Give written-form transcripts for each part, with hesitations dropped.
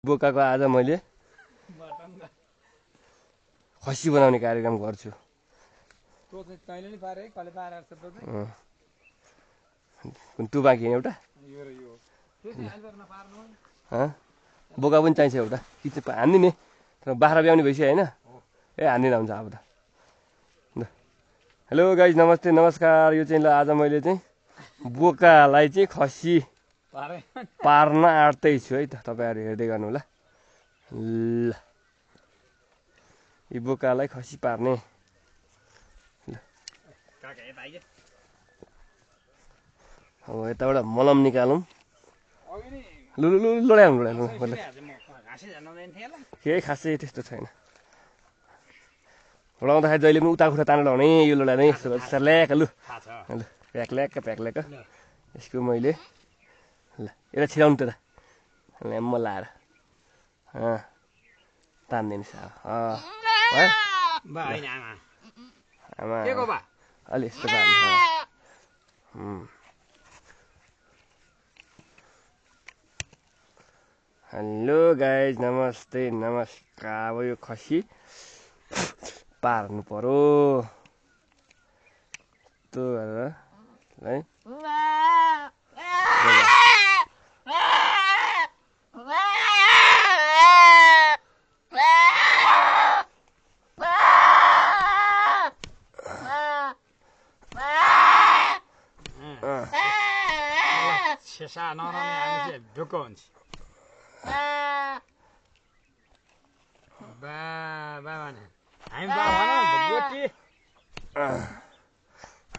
बोकाको आज मैले खसी बनाउने कार्यक्रम गर्छु। तँ बाँकी एउटा बोका पनि चाहिन्छ एउटा कि हान्ने नि तर बाख्रा ब्याउने भइसक्यो होइन ए हान्दिनँ हुन्छ अब त। हेलो गाइज नमस्ते नमस्कार। यो चाहिँ ल आज मैले चाहिँ बोकालाई चाहिँ खसी पार्न आँट्दैछु है त। तपाईँहरू हेर्दै गर्नु होला। ल यो बोकालाई खसी पार्ने अब यताबाट मलम निकालौँ। लु लु लु लडाउनु केही खासै त्यस्तो छैन। लडाउँदाखेरि जहिले पनि उता खुट्टा तानेर लाउने यो लडा नै ल्याक लु ल प्याक ल्याक यसको मैले ल यसलाई छिराउनु त ल्याम्म लाएर तानिदिनु साह्रो आमा अलि यस्तो हेलो गाइज नमस्ते नमस्कार। अब यो खसी पार्नु पर्यो यस्तो गरेर है।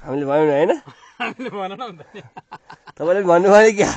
हामीले भन्यो होइन तपाईँले भन्नु भयो क्या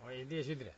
Oi, dia sudah.